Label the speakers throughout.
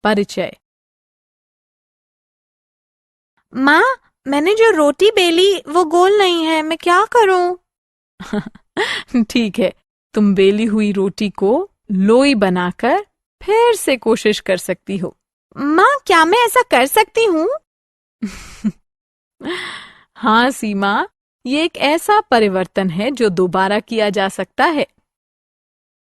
Speaker 1: परिचय।
Speaker 2: माँ, मैंने जो रोटी बेली वो गोल नहीं है, मैं क्या करूं?
Speaker 1: ठीक है, तुम बेली हुई रोटी को लोई बनाकर फिर से कोशिश कर सकती हो।
Speaker 2: माँ, क्या मैं ऐसा कर सकती हूँ?
Speaker 1: हाँ सीमा, ये एक ऐसा परिवर्तन है जो दोबारा किया जा सकता है।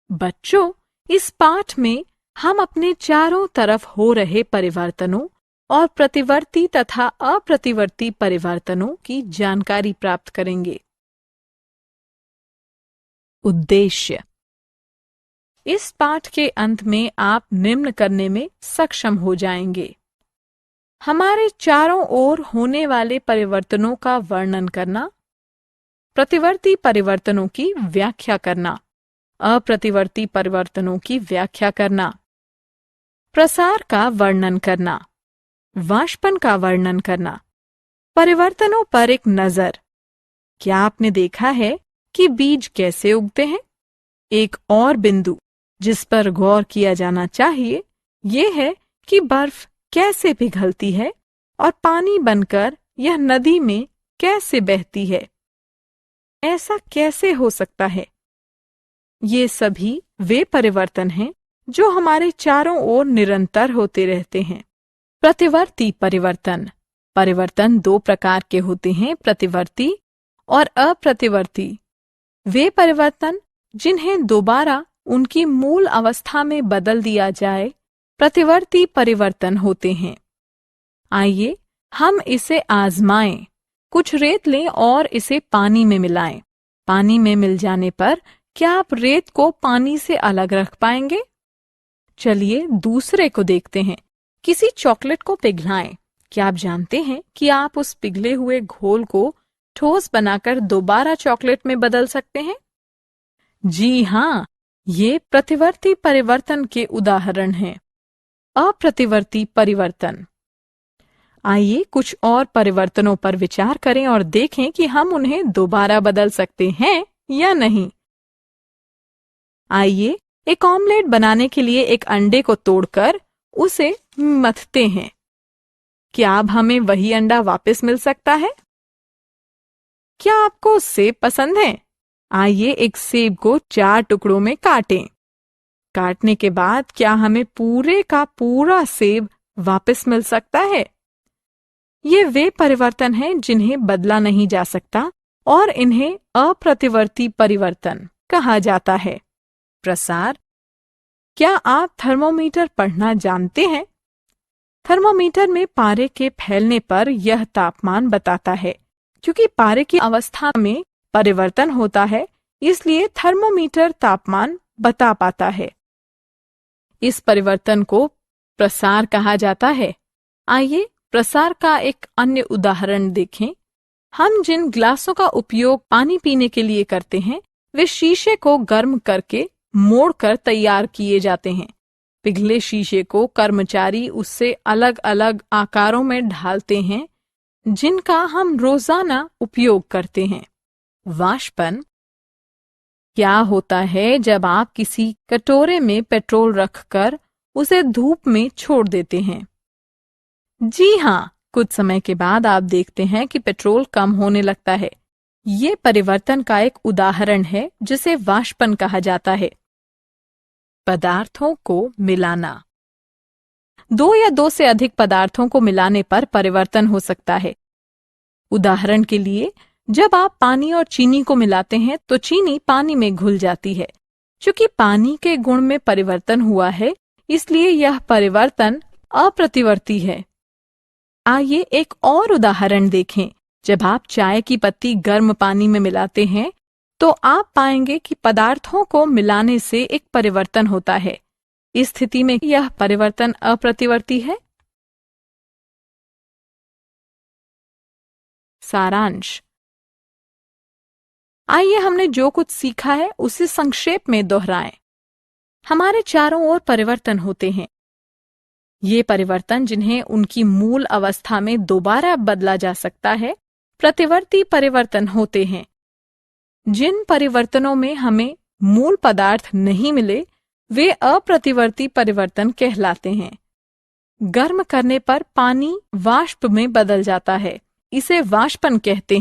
Speaker 1: बच्चों, इस पाठ में हम अपने चारों तरफ हो रहे परिवर्तनों और प्रतिवर्ती तथा अप्रतिवर्ती परिवर्तनों की जानकारी प्राप्त करेंगे। उद्देश्य। इस पाठ के अंत में आप निम्न करने में सक्षम हो जाएंगे। हमारे चारों ओर होने वाले परिवर्तनों का वर्णन करना, प्रतिवर्ती परिवर्तनों की व्याख्या करना, अप्रतिवर्ती परिवर्तनों की व्याख्या करना, प्रसार का वर्णन करना, वाष्पन का वर्णन करना, परिवर्तनों पर एक नजर। क्या आपने देखा है कि बीज कैसे उगते हैं? एक और बिंदु जिस पर गौर किया जाना चाहिए ये है कि बर्फ कैसे पिघलती है और पानी बनकर यह नदी में कैसे बहती है। ऐसा कैसे हो सकता है? ये सभी वे परिवर्तन हैं जो हमारे चारों ओर निरंतर होते रहते हैं। प्रतिवर्ती परिवर्तन। परिवर्तन दो प्रकार के होते हैं, प्रतिवर्ती और अप्रतिवर्ती। वे परिवर्तन जिन्हें दोबारा उनकी मूल अवस्था में बदल दिया जाए, प्रतिवर्ती परिवर्तन होते हैं। आइए हम इसे आजमाएं। कुछ रेत लें और इसे पानी में मिलाएं। पानी में मिल जाने पर क्या आप रेत को पानी से अलग रख पाएंगे? चलिए दूसरे को देखते हैं। किसी चॉकलेट को पिघलाएं। क्या आप जानते हैं कि आप उस पिघले हुए घोल को ठोस बनाकर दोबारा चॉकलेट में बदल सकते हैं? जी हाँ, ये प्रतिवर्ती परिवर्तन के उदाहरण हैं। अप्रतिवर्ती परिवर्तन। आइए कुछ और परिवर्तनों पर विचार करें और देखें कि हम उन्हें दोबारा बदल सकते हैं या नहीं। आइए एक ऑमलेट बनाने के लिए एक अंडे को तोड़कर उसे मथते हैं। क्या अब हमें वही अंडा वापस मिल सकता है? क्या आपको सेब पसंद है? आइए एक सेब को 4 टुकड़ों में काटें। काटने के बाद क्या हमें पूरे का पूरा सेब वापस मिल सकता है? ये वे परिवर्तन हैं जिन्हें बदला नहीं जा सकता और इन्हें अप्रतिवर्ती परिवर्तन कहा जाता है। प्रसार। क्या आप थर्मोमीटर पढ़ना जानते हैं? थर्मोमीटर में पारे के फैलने पर यह तापमान बताता है। क्योंकि पारे की अवस्था में परिवर्तन होता है, इसलिए थर्मोमीटर तापमान बता पाता है। इस परिवर्तन को प्रसार कहा जाता है। आइए प्रसार का एक अन्य उदाहरण देखें। हम जिन ग्लासों का उपयोग पानी पीने के लिए करते हैं, वे शीशे को गर्म करके मोड़कर तैयार किए जाते हैं। पिघले शीशे को कर्मचारी उससे अलग अलग आकारों में ढालते हैं, जिनका हम रोजाना उपयोग करते हैं। वाष्पन। क्या होता है जब आप किसी कटोरे में पेट्रोल रखकर उसे धूप में छोड़ देते हैं? जी हाँ, कुछ समय के बाद आप देखते हैं कि पेट्रोल कम होने लगता है। ये परिवर्तन का एक उदाहरण है जिसे वाष्पन कहा जाता है। पदार्थों को मिलाना। 2 या 2 से अधिक पदार्थों को मिलाने पर परिवर्तन हो सकता है। उदाहरण के लिए, जब आप पानी और चीनी को मिलाते हैं तो चीनी पानी में घुल जाती है। चूंकि पानी के गुण में परिवर्तन हुआ है, इसलिए यह परिवर्तन अप्रतिवर्ती है। आइए एक और उदाहरण देखें। जब आप चाय की पत्ती गर्म पानी में मिलाते हैं तो आप पाएंगे कि पदार्थों को मिलाने से एक परिवर्तन होता है। इस स्थिति में यह परिवर्तन अप्रतिवर्ती है। सारांश। आइए हमने जो कुछ सीखा है उसे संक्षेप में दोहराएं। हमारे चारों ओर परिवर्तन होते हैं। ये परिवर्तन जिन्हें उनकी मूल अवस्था में दोबारा बदला जा सकता है, प्रतिवर्ती परिवर्तन होते हैं। जिन परिवर्तनों में हमें मूल पदार्थ नहीं मिले, वे अप्रतिवर्ती परिवर्तन कहलाते हैं। गर्म करने पर पानी वाष्प में बदल जाता है। इसे वाष्पन कहते हैं।